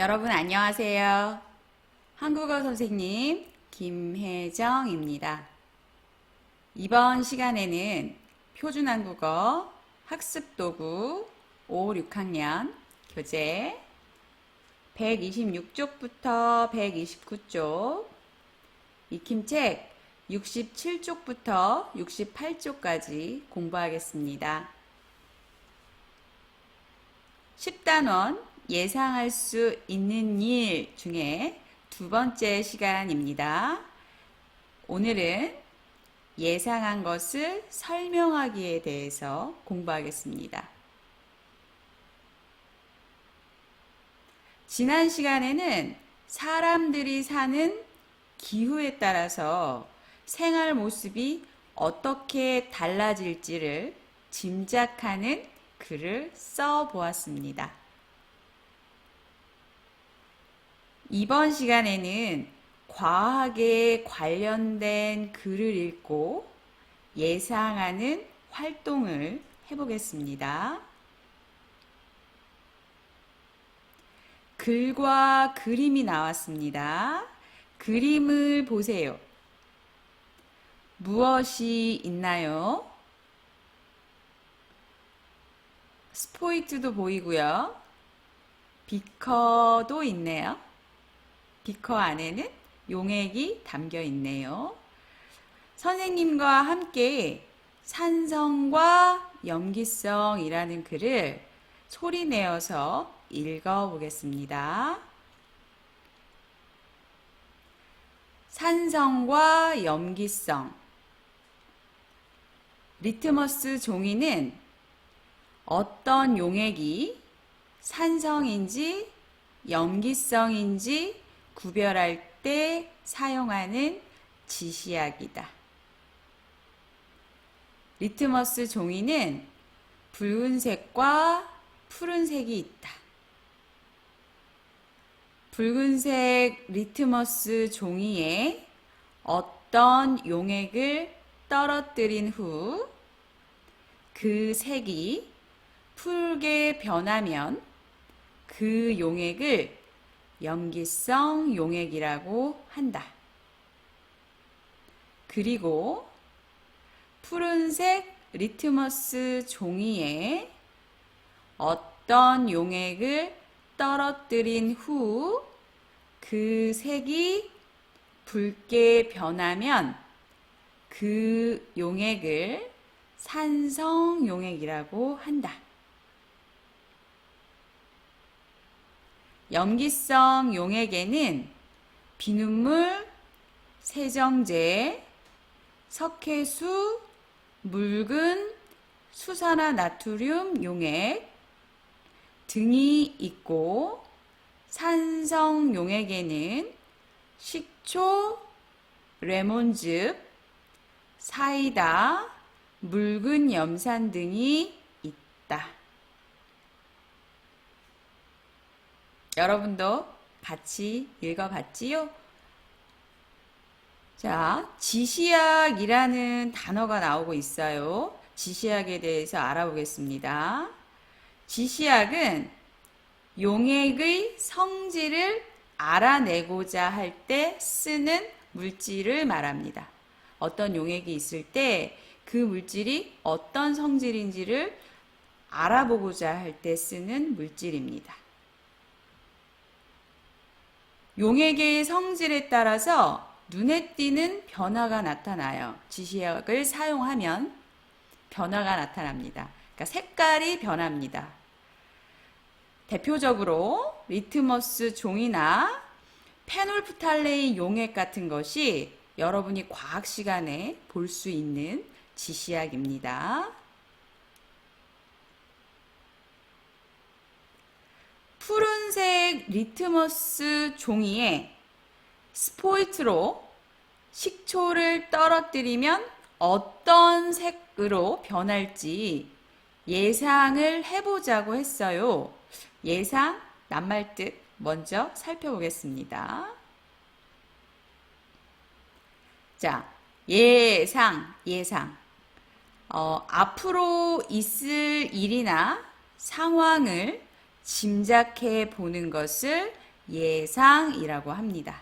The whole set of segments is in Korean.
여러분 안녕하세요. 한국어 선생님 김혜정입니다. 이번 시간에는 표준한국어 학습도구 5, 6학년 교재 126쪽부터 129쪽, 익힘책 67쪽부터 68쪽까지 공부하겠습니다. 10단원 예상할 수 있는 일 중에 두 번째 시간입니다. 오늘은 예상한 것을 설명하기에 대해서 공부하겠습니다. 지난 시간에는 사람들이 사는 기후에 따라서 생활 모습이 어떻게 달라질지를 짐작하는 글을 써 보았습니다. 이번 시간에는 과학에 관련된 글을 읽고 예상하는 활동을 해보겠습니다. 글과 그림이 나왔습니다. 그림을 보세요. 무엇이 있나요? 스포이트도 보이고요. 비커도 있네요. 비커 안에는 용액이 담겨 있네요. 선생님과 함께 산성과 염기성이라는 글을 소리 내어서 읽어보겠습니다. 산성과 염기성. 리트머스 종이는 어떤 용액이 산성인지 염기성인지 구별할 때 사용하는 지시약이다. 리트머스 종이는 붉은색과 푸른색이 있다. 붉은색 리트머스 종이에 어떤 용액을 떨어뜨린 후 그 색이 붉게 변하면 그 용액을 염기성 용액이라고 한다. 그리고 푸른색 리트머스 종이에 어떤 용액을 떨어뜨린 후 그 색이 붉게 변하면 그 용액을 산성 용액이라고 한다. 염기성 용액에는 비눗물, 세정제, 석회수, 묽은 수산화나트륨 용액 등이 있고, 산성 용액에는 식초, 레몬즙, 사이다, 묽은 염산 등이 있다. 여러분도 같이 읽어봤지요? 자, 지시약이라는 단어가 나오고 있어요. 지시약에 대해서 알아보겠습니다. 지시약은 용액의 성질을 알아내고자 할 때 쓰는 물질을 말합니다. 어떤 용액이 있을 때 그 물질이 어떤 성질인지를 알아보고자 할 때 쓰는 물질입니다. 용액의 성질에 따라서 눈에 띄는 변화가 나타나요. 지시약을 사용하면 변화가 나타납니다. 그러니까 색깔이 변합니다. 대표적으로 리트머스 종이나 페놀프탈레인 용액 같은 것이 여러분이 과학 시간에 볼 수 있는 지시약입니다. 푸른색 리트머스 종이에 스포이트로 식초를 떨어뜨리면 어떤 색으로 변할지 예상을 해보자고 했어요. 예상, 낱말뜻 먼저 살펴보겠습니다. 자, 예상. 앞으로 있을 일이나 상황을 짐작해 보는 것을 예상이라고 합니다.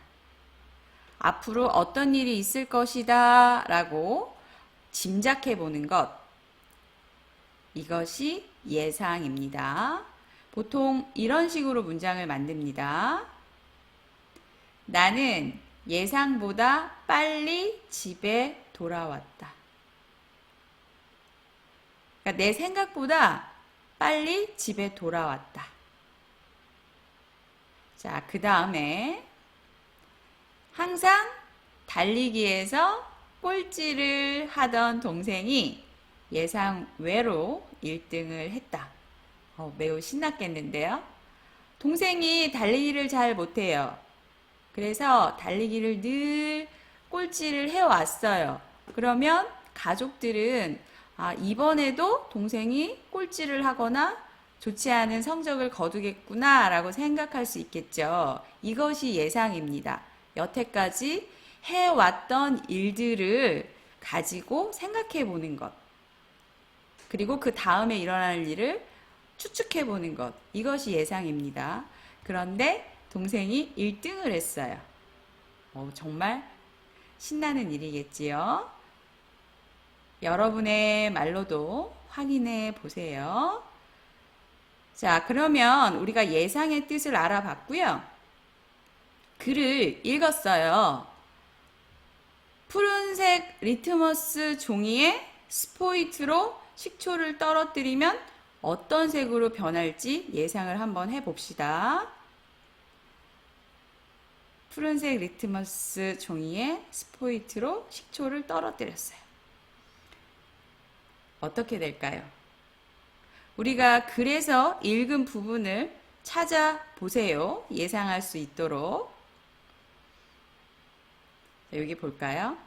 앞으로 어떤 일이 있을 것이다 라고 짐작해 보는 것. 이것이 예상입니다. 보통 이런 식으로 문장을 만듭니다. 나는 예상보다 빨리 집에 돌아왔다. 그러니까 내 생각보다 빨리 집에 돌아왔다. 자, 그 다음에 항상 달리기에서 꼴찌를 하던 동생이 예상 외로 1등을 했다. 매우 신났겠는데요. 동생이 달리기를 잘 못해요. 그래서 달리기를 늘 꼴찌를 해왔어요. 그러면 가족들은 이번에도 동생이 꼴찌를 하거나 좋지 않은 성적을 거두겠구나 라고 생각할 수 있겠죠. 이것이 예상입니다. 여태까지 해왔던 일들을 가지고 생각해 보는 것. 그리고 그 다음에 일어날 일을 추측해 보는 것. 이것이 예상입니다. 그런데 동생이 1등을 했어요. 정말 신나는 일이겠지요. 여러분의 말로도 확인해 보세요. 자, 그러면 우리가 예상의 뜻을 알아봤고요. 글을 읽었어요. 푸른색 리트머스 종이에 스포이트로 식초를 떨어뜨리면 어떤 색으로 변할지 예상을 한번 해봅시다. 푸른색 리트머스 종이에 스포이트로 식초를 떨어뜨렸어요. 어떻게 될까요? 우리가 글에서 읽은 부분을 찾아보세요. 예상할 수 있도록. 자, 여기 볼까요?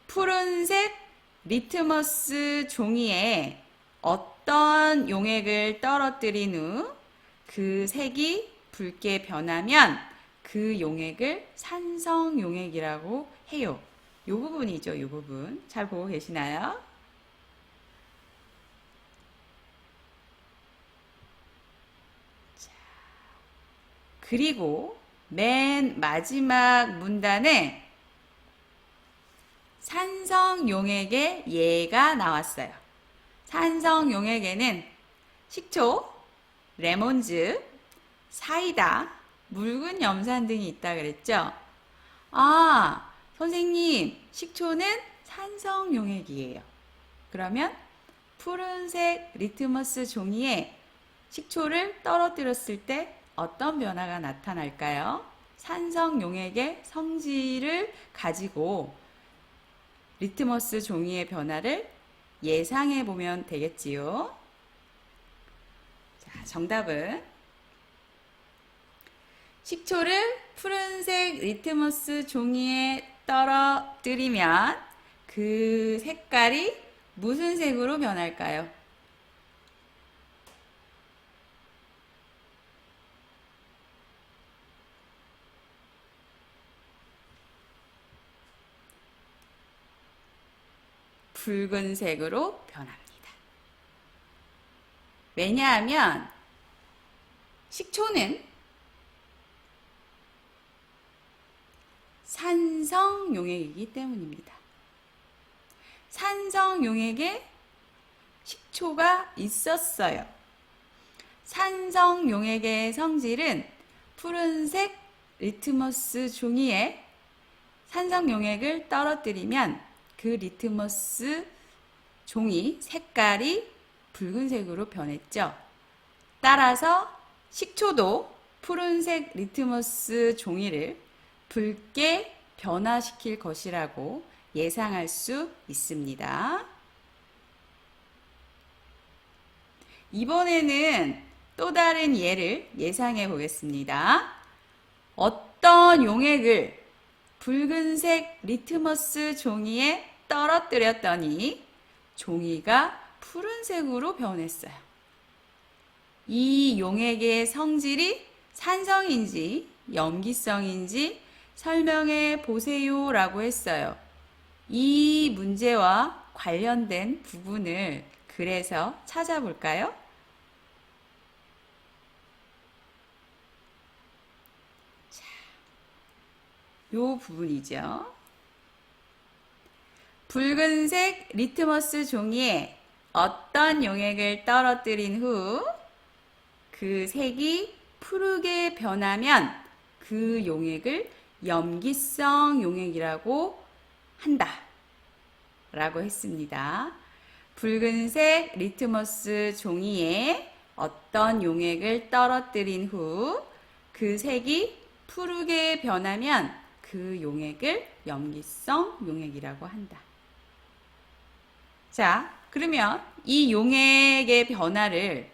푸른색 리트머스 종이에 어떤 용액을 떨어뜨린 후 그 색이 붉게 변하면 그 용액을 산성 용액이라고 해요. 이 부분이죠. 이 부분. 잘 보고 계시나요? 자, 그리고 맨 마지막 문단에 산성 용액의 예가 나왔어요. 산성 용액에는 식초, 레몬즙, 사이다, 묽은 염산 등이 있다 그랬죠? 선생님, 식초는 산성 용액이에요. 그러면 푸른색 리트머스 종이에 식초를 떨어뜨렸을 때 어떤 변화가 나타날까요? 산성 용액의 성질을 가지고 리트머스 종이의 변화를 예상해 보면 되겠지요. 자, 정답은 식초를 푸른색 리트머스 종이에 떨어뜨리면 그 색깔이 무슨 색으로 변할까요? 붉은색으로 변합니다. 왜냐하면 식초는 산성 용액이기 때문입니다. 산성 용액에 식초가 있었어요. 산성 용액의 성질은 푸른색 리트머스 종이에 산성 용액을 떨어뜨리면 그 리트머스 종이 색깔이 붉은색으로 변했죠. 따라서 식초도 푸른색 리트머스 종이를 붉게 변화시킬 것이라고 예상할 수 있습니다. 이번에는 또 다른 예를 예상해 보겠습니다. 어떤 용액을 붉은색 리트머스 종이에 떨어뜨렸더니 종이가 푸른색으로 변했어요. 이 용액의 성질이 산성인지 염기성인지 설명해 보세요 라고 했어요. 이 문제와 관련된 부분을 글에서 찾아볼까요? 요 부분이죠. 붉은색 리트머스 종이에 어떤 용액을 떨어뜨린 후 그 색이 푸르게 변하면 그 용액을 염기성 용액이라고 한다 라고 했습니다. 붉은색 리트머스 종이에 어떤 용액을 떨어뜨린 후 그 색이 푸르게 변하면 그 용액을 염기성 용액이라고 한다. 자, 그러면 이 용액의 변화를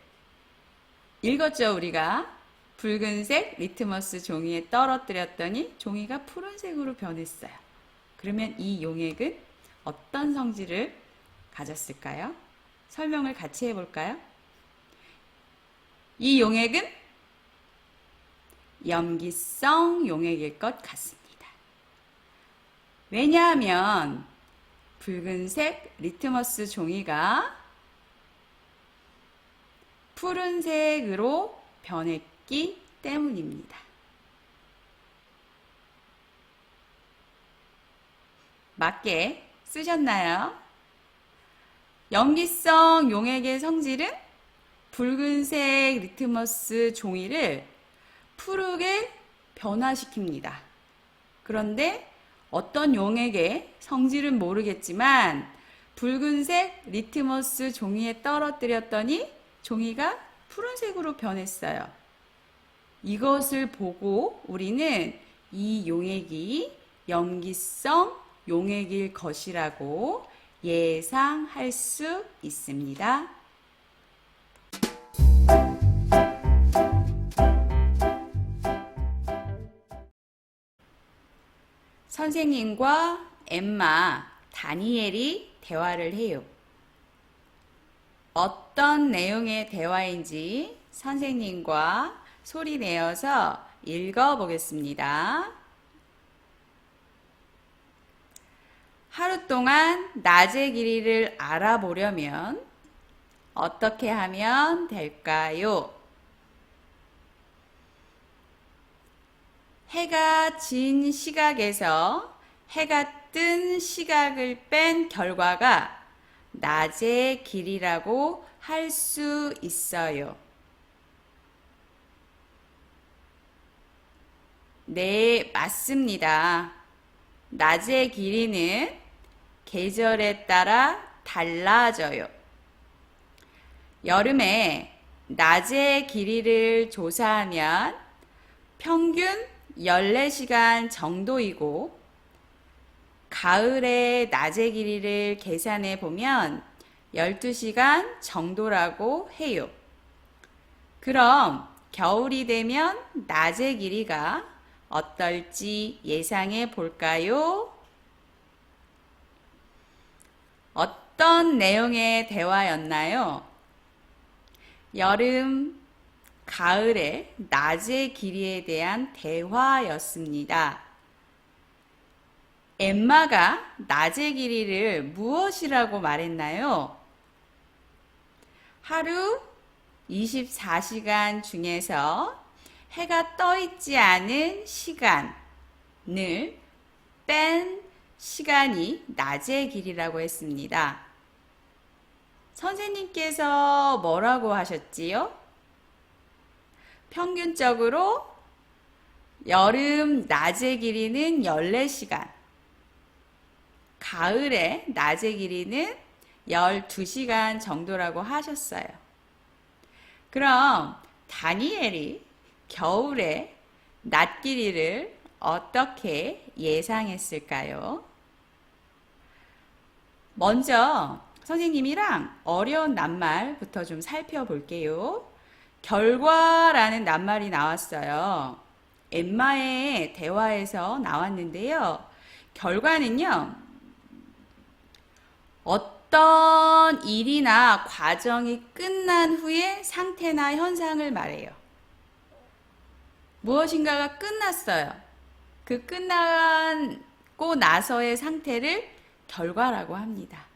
읽었죠, 우리가? 붉은색 리트머스 종이에 떨어뜨렸더니 종이가 푸른색으로 변했어요. 그러면 이 용액은 어떤 성질을 가졌을까요? 설명을 같이 해볼까요? 이 용액은 염기성 용액일 것 같습니다. 왜냐하면 붉은색 리트머스 종이가 푸른색으로 변했기 때문입니다. 맞게 쓰셨나요? 염기성 용액의 성질은 붉은색 리트머스 종이를 푸르게 변화시킵니다. 그런데 어떤 용액의 성질은 모르겠지만 붉은색 리트머스 종이에 떨어뜨렸더니 종이가 푸른색으로 변했어요. 이것을 보고 우리는 이 용액이 염기성 용액일 것이라고 예상할 수 있습니다. 선생님과 엠마, 다니엘이 대화를 해요. 어떤 내용의 대화인지 선생님과 소리 내어서 읽어보겠습니다. 하루 동안 낮의 길이를 알아보려면 어떻게 하면 될까요? 해가 진 시각에서 해가 뜬 시각을 뺀 결과가 낮의 길이라고 할 수 있어요. 네, 맞습니다. 낮의 길이는 계절에 따라 달라져요. 여름에 낮의 길이를 조사하면 평균 14시간 정도이고 가을의 낮의 길이를 계산해 보면 12시간 정도라고 해요. 그럼 겨울이 되면 낮의 길이가 어떨지 예상해 볼까요? 어떤 내용의 대화였나요? 여름, 가을의 낮의 길이에 대한 대화였습니다. 엠마가 낮의 길이를 무엇이라고 말했나요? 하루 24시간 중에서 해가 떠 있지 않은 시간을 뺀 시간이 낮의 길이라고 했습니다. 선생님께서 뭐라고 하셨지요? 평균적으로 여름 낮의 길이는 14시간, 가을의 낮의 길이는 12시간 정도라고 하셨어요. 그럼 다니엘이 겨울의 낮 길이를 어떻게 예상했을까요? 먼저 선생님이랑 어려운 낱말부터 좀 살펴볼게요. 결과라는 낱말이 나왔어요. 엠마의 대화에서 나왔는데요. 결과는요, 어떤 일이나 과정이 끝난 후의 상태나 현상을 말해요. 무엇인가가 끝났어요. 그 끝나고 나서의 상태를 결과라고 합니다.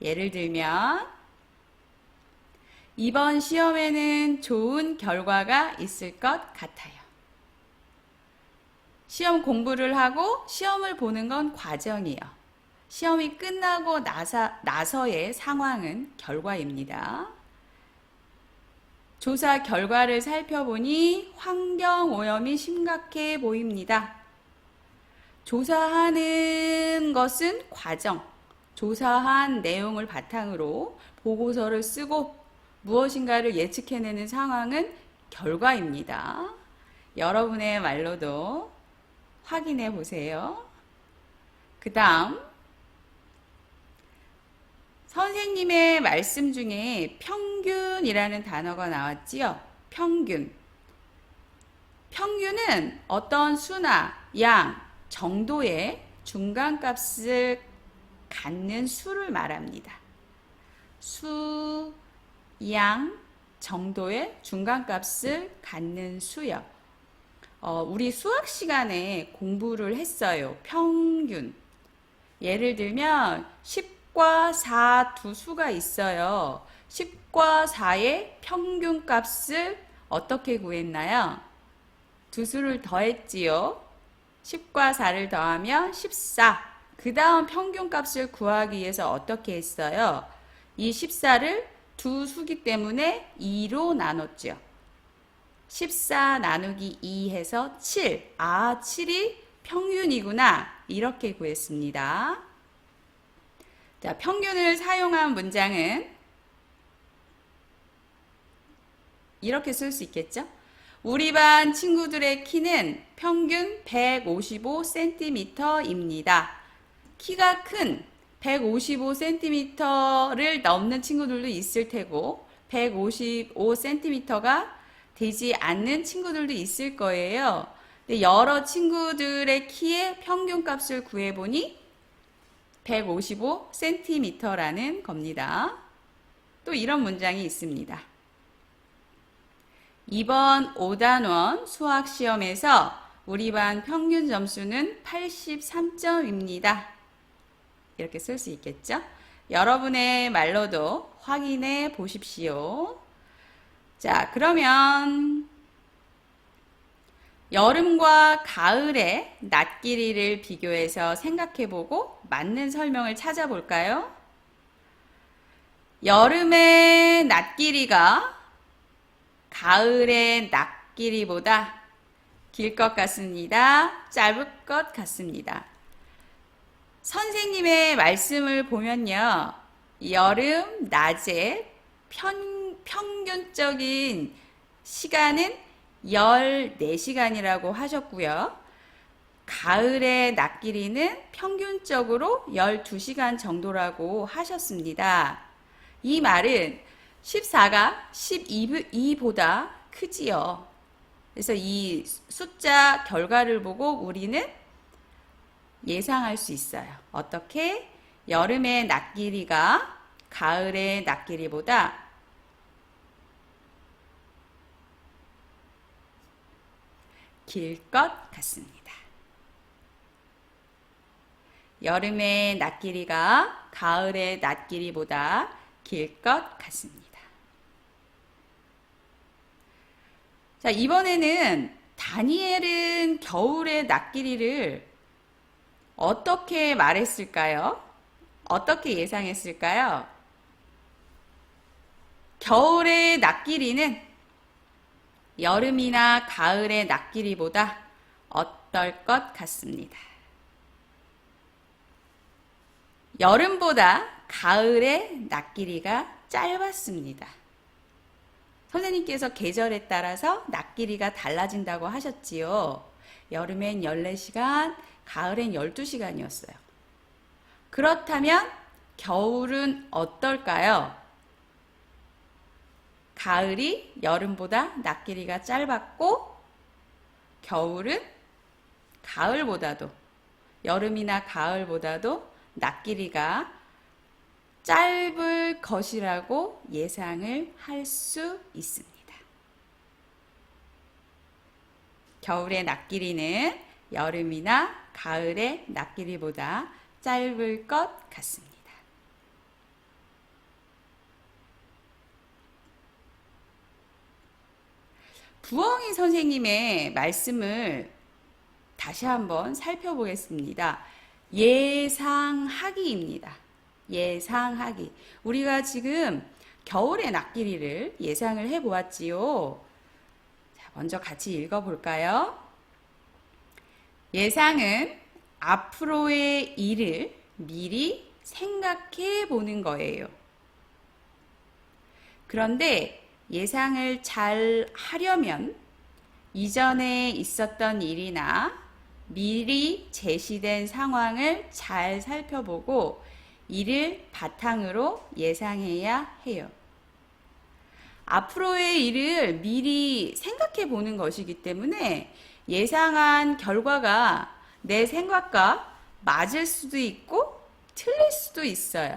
예를 들면 이번 시험에는 좋은 결과가 있을 것 같아요. 시험 공부를 하고 시험을 보는 건 과정이에요. 시험이 끝나고 나서의 상황은 결과입니다. 조사 결과를 살펴보니 환경오염이 심각해 보입니다. 조사하는 것은 과정, 조사한 내용을 바탕으로 보고서를 쓰고 무엇인가를 예측해내는 상황은 결과입니다. 여러분의 말로도 확인해 보세요. 그 다음 선생님의 말씀 중에 평균이라는 단어가 나왔지요. 평균. 평균은 어떤 수나 양, 정도의 중간값을 갖는 수를 말합니다. 수, 양, 정도의 중간값을 갖는 수요. 우리 수학 시간에 공부를 했어요. 평균. 예를 들면 10과 4 두 수가 있어요. 10과 4의 평균값을 어떻게 구했나요? 두 수를 더했지요. 10과 4를 더하면 14. 그 다음 평균값을 구하기 위해서 어떻게 했어요? 이 14를 두 수기 때문에 2로 나눴죠. 14 나누기 2 해서 7. 아, 7이 평균이구나. 이렇게 구했습니다. 자, 평균을 사용한 문장은 이렇게 쓸 수 있겠죠? 우리 반 친구들의 키는 평균 155cm입니다. 키가 큰 155cm를 넘는 친구들도 있을 테고 155cm가 되지 않는 친구들도 있을 거예요. 근데 여러 친구들의 키의 평균값을 구해보니 155cm라는 겁니다. 또 이런 문장이 있습니다. 이번 5단원 수학시험에서 우리 반 평균 점수는 83점입니다. 이렇게 쓸 수 있겠죠? 여러분의 말로도 확인해 보십시오. 자, 그러면 여름과 가을의 낮 길이를 비교해서 생각해보고 맞는 설명을 찾아볼까요? 여름의 낮 길이가 가을의 낮 길이보다 길 것 같습니다. 짧을 것 같습니다. 선생님의 말씀을 보면요. 여름 낮에 평균적인 시간은 14시간이라고 하셨고요. 가을의 낮 길이는 평균적으로 12시간 정도라고 하셨습니다. 이 말은 14가 12보다 크지요. 그래서 이 숫자 결과를 보고 우리는 예상할 수 있어요. 어떻게? 여름의 낮 길이가 가을의 낮 길이보다 길 것 같습니다. 여름의 낮 길이가 가을의 낮 길이보다 길 것 같습니다. 자, 이번에는 다니엘은 겨울의 낮 길이를 어떻게 말했을까요? 어떻게 예상했을까요? 겨울의 낮 길이는 여름이나 가을의 낮 길이보다 어떨 것 같습니다. 여름보다 가을의 낮 길이가 짧았습니다. 선생님께서 계절에 따라서 낮 길이가 달라진다고 하셨지요. 여름엔 14시간, 가을엔 12시간이었어요. 그렇다면 겨울은 어떨까요? 가을이 여름보다 낮 길이가 짧았고 겨울은 가을보다도 여름이나 가을보다도 낮 길이가 짧을 것이라고 예상을 할 수 있습니다. 겨울의 낮 길이는 여름이나 가을의 낮 길이보다 짧을 것 같습니다. 부엉이 선생님의 말씀을 다시 한번 살펴보겠습니다. 예상하기입니다. 예상하기. 우리가 지금 겨울의 낙길이를 예상을 해보았지요. 자, 먼저 같이 읽어볼까요? 예상은 앞으로의 일을 미리 생각해 보는 거예요. 그런데 예상을 잘 하려면 이전에 있었던 일이나 미리 제시된 상황을 잘 살펴보고 이를 바탕으로 예상해야 해요. 앞으로의 일을 미리 생각해 보는 것이기 때문에 예상한 결과가 내 생각과 맞을 수도 있고 틀릴 수도 있어요.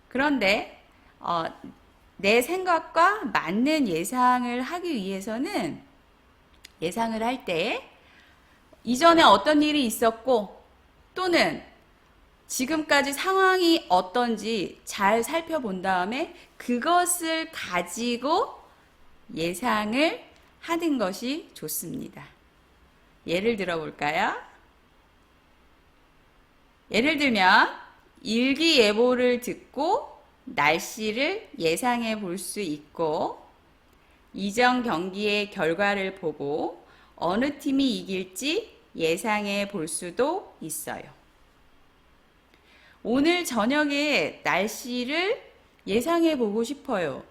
그런데 내 생각과 맞는 예상을 하기 위해서는 예상을 할 때 이전에 어떤 일이 있었고 또는 지금까지 상황이 어떤지 잘 살펴본 다음에 그것을 가지고 예상을 하는 것이 좋습니다. 예를 들어 볼까요? 예를 들면 일기예보를 듣고 날씨를 예상해 볼 수 있고 이전 경기의 결과를 보고 어느 팀이 이길지 예상해 볼 수도 있어요. 오늘 저녁에 날씨를 예상해 보고 싶어요.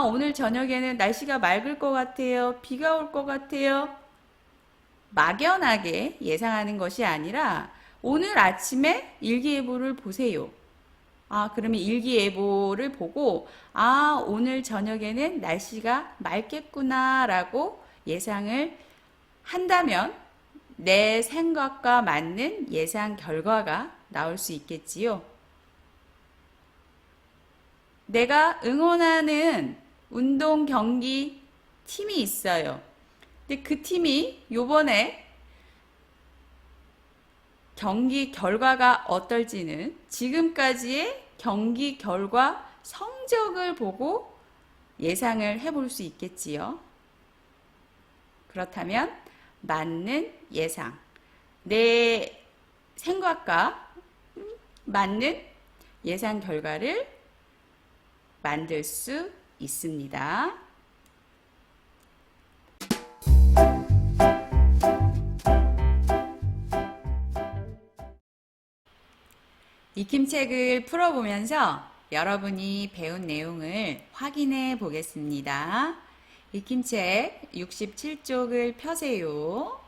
오늘 저녁에는 날씨가 맑을 것 같아요. 비가 올 것 같아요. 막연하게 예상하는 것이 아니라 오늘 아침에 일기예보를 보세요. 그러면 일기예보를 보고 오늘 저녁에는 날씨가 맑겠구나 라고 예상을 한다면 내 생각과 맞는 예상 결과가 나올 수 있겠지요. 내가 응원하는 운동 경기 팀이 있어요. 근데 그 팀이 요번에 경기 결과가 어떨지는 지금까지의 경기 결과 성적을 보고 예상을 해볼 수 있겠지요. 그렇다면 맞는 예상, 내 생각과 맞는 예상 결과를 만들 수 있습니다. 익힘책을 풀어보면서 여러분이 배운 내용을 확인해 보겠습니다. 익힘책 67쪽을 펴세요.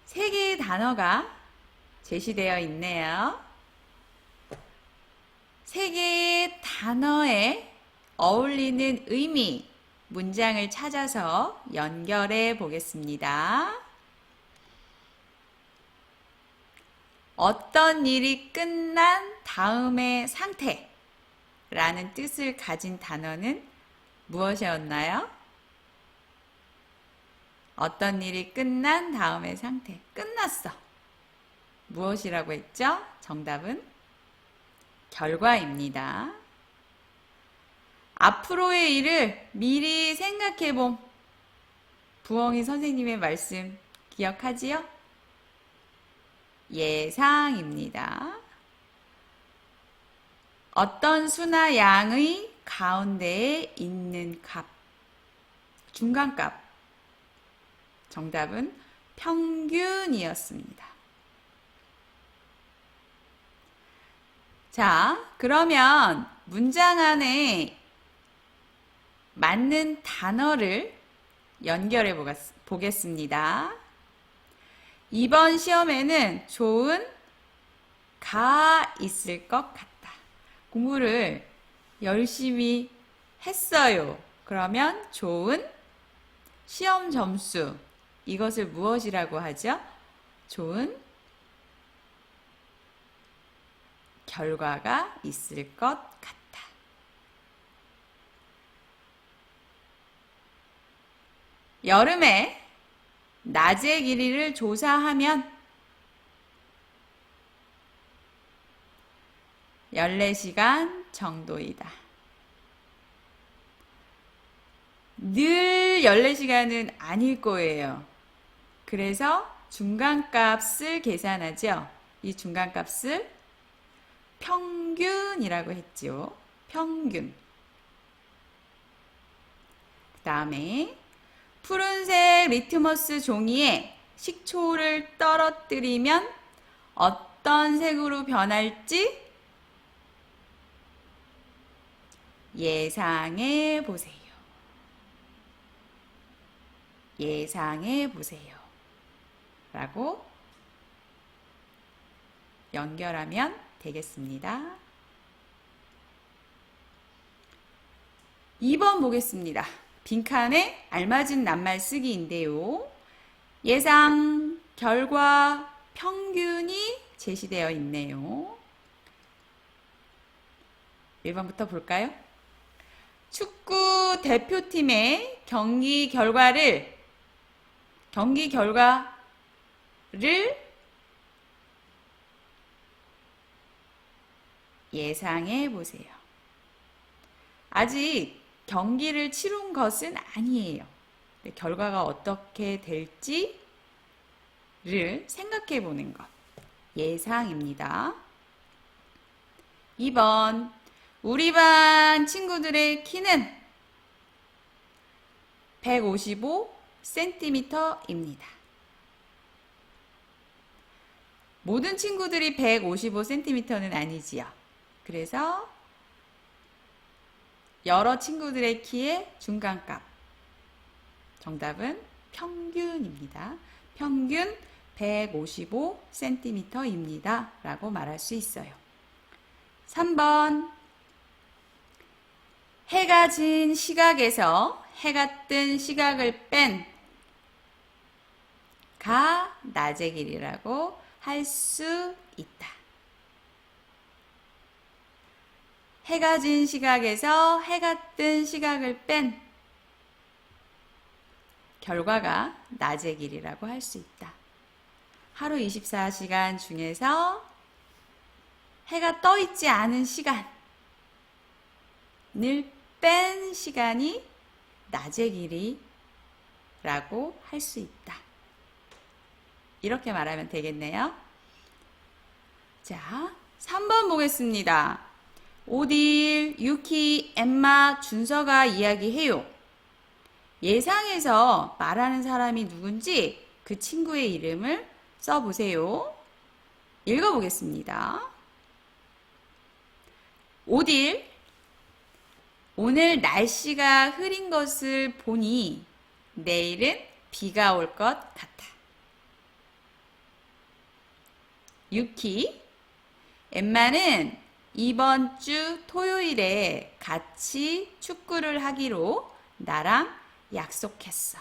3개의 단어가 제시되어 있네요. 3개의 단어에 어울리는 의미, 문장을 찾아서 연결해 보겠습니다. 어떤 일이 끝난 다음의 상태라는 뜻을 가진 단어는 무엇이었나요? 어떤 일이 끝난 다음의 상태. 끝났어. 무엇이라고 했죠? 정답은 결과입니다. 앞으로의 일을 미리 생각해봄. 부엉이 선생님의 말씀 기억하지요? 예상입니다. 어떤 수나 양의 가운데에 있는 값. 중간값. 정답은 평균이었습니다. 자, 그러면 문장 안에 맞는 단어를 연결해 보겠습니다. 이번 시험에는 좋은 가 있을 것 같다. 공부를 열심히 했어요. 그러면 좋은 시험 점수. 이것을 무엇이라고 하죠? 좋은 결과가 있을 것 같다. 여름에 낮의 길이를 조사하면 14시간 정도이다. 늘 14시간은 아닐 거예요. 그래서 중간값을 계산하죠. 이 중간값을 평균이라고 했죠. 평균. 그 다음에 푸른색 리트머스 종이에 식초를 떨어뜨리면 어떤 색으로 변할지 예상해 보세요. 예상해 보세요. 라고 연결하면 되겠습니다. 2번 보겠습니다. 빈칸에 알맞은 낱말 쓰기인데요. 예상, 결과, 평균이 제시되어 있네요. 1번부터 볼까요? 축구 대표팀의 경기 결과를 예상해 보세요. 아직 경기를 치룬 것은 아니에요. 결과가 어떻게 될지를 생각해 보는 것. 예상입니다. 2번. 우리 반 친구들의 키는 155cm입니다. 모든 친구들이 155cm는 아니지요. 그래서 여러 친구들의 키의 중간값. 정답은 평균입니다. 평균 155cm입니다. 라고 말할 수 있어요. 3번. 해가 진 시각에서 해가 뜬 시각을 뺀 가 낮의 길이라고 할 수 있다. 해가 진 시각에서 해가 뜬 시각을 뺀 결과가 낮의 길이라고 할 수 있다. 하루 24시간 중에서 해가 떠 있지 않은 시간을 뺀 시간이 낮의 길이라고 할 수 있다. 이렇게 말하면 되겠네요. 자, 3번 보겠습니다. 오딜, 유키, 엠마, 준서가 이야기해요. 예상해서 말하는 사람이 누군지 그 친구의 이름을 써보세요. 읽어보겠습니다. 오딜, 오늘 날씨가 흐린 것을 보니 내일은 비가 올 것 같아. 유키, 엠마는 이번 주 토요일에 같이 축구를 하기로 나랑 약속했어.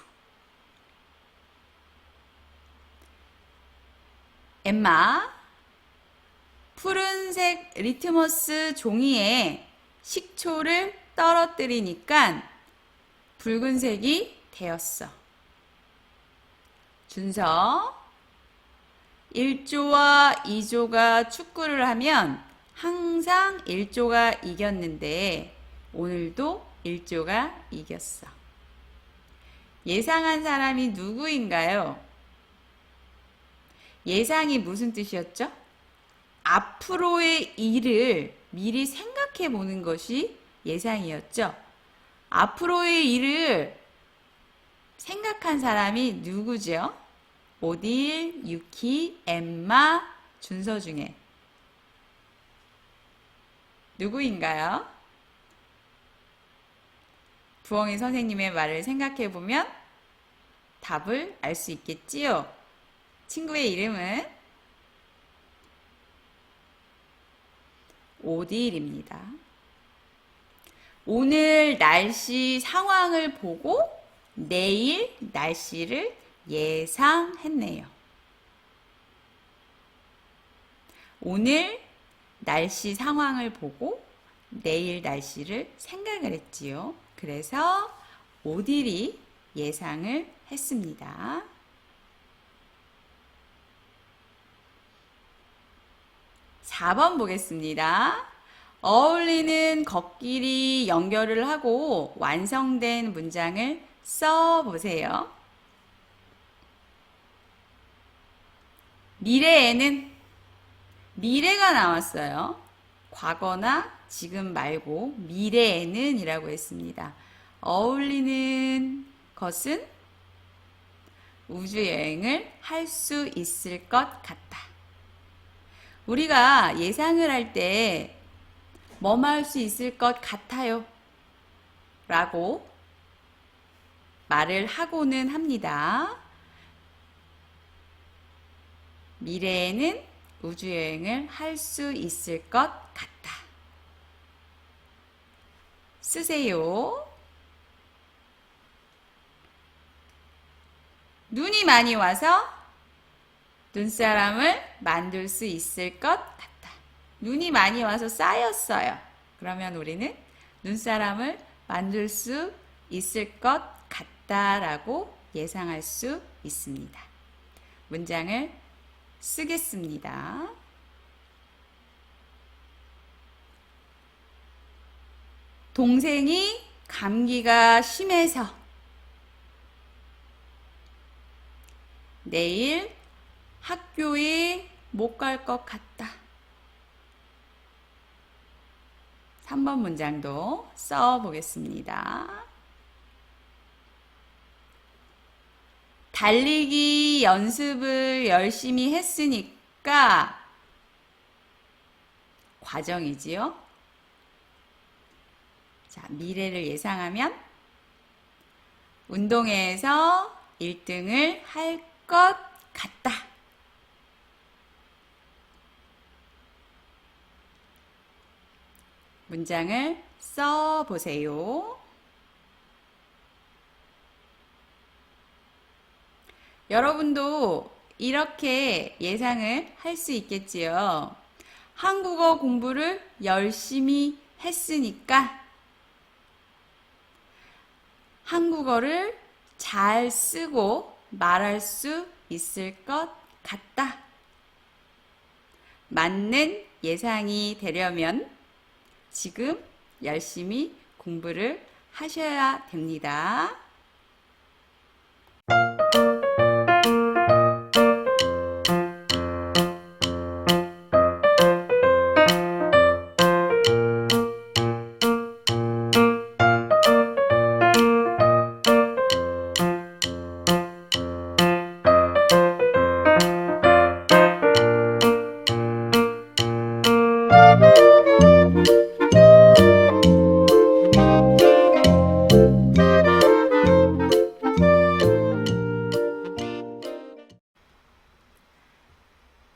엠마, 푸른색 리트머스 종이에 식초를 떨어뜨리니까 붉은색이 되었어. 준서, 1조와 2조가 축구를 하면 항상 1조가 이겼는데 오늘도 1조가 이겼어. 예상한 사람이 누구인가요? 예상이 무슨 뜻이었죠? 앞으로의 일을 미리 생각해 보는 것이 예상이었죠. 앞으로의 일을 생각한 사람이 누구죠? 오딜, 유키, 엠마, 준서 중에 누구인가요? 부엉이 선생님의 말을 생각해 보면 답을 알 수 있겠지요. 친구의 이름은 오딜입니다. 오늘 날씨 상황을 보고 내일 날씨를 예상했네요. 오늘 날씨 상황을 보고 내일 날씨를 생각을 했지요. 그래서 오딜이 예상을 했습니다. 4번 보겠습니다. 어울리는 겉길이 연결을 하고 완성된 문장을 써보세요. 미래에는 미래가 나왔어요. 과거나 지금 말고 미래에는 이라고 했습니다. 어울리는 것은 우주여행을 할 수 있을 것 같다. 우리가 예상을 할 때 뭐뭐 할 수 있을 것 같아요 라고 말을 하고는 합니다. 미래에는 우주여행을 할 수 있을 것 같다. 쓰세요. 눈이 많이 와서 눈사람을 만들 수 있을 것 같다. 눈이 많이 와서 쌓였어요. 그러면 우리는 눈사람을 만들 수 있을 것 같다라고 예상할 수 있습니다. 문장을 쓰겠습니다. 동생이 감기가 심해서 내일 학교에 못 갈 것 같다. 3번 문장도 써보겠습니다. 달리기 연습을 열심히 했으니까 과정이지요. 자, 미래를 예상하면 운동회에서 1등을 할 것 같다. 문장을 써보세요. 여러분도 이렇게 예상을 할 수 있겠지요. 한국어 공부를 열심히 했으니까 한국어를 잘 쓰고 말할 수 있을 것 같다. 맞는 예상이 되려면 지금 열심히 공부를 하셔야 됩니다.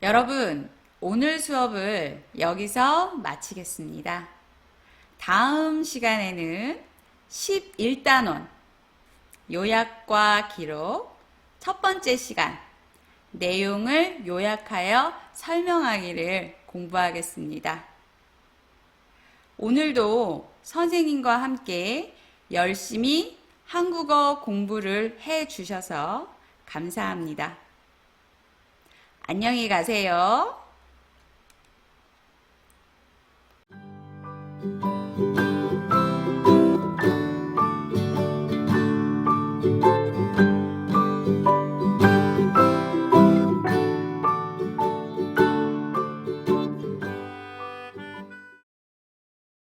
여러분, 오늘 수업을 여기서 마치겠습니다. 다음 시간에는 11단원 요약과 기록 첫 번째 시간 내용을 요약하여 설명하기를 공부하겠습니다. 오늘도 선생님과 함께 열심히 한국어 공부를 해 주셔서 감사합니다. 안녕히 가세요.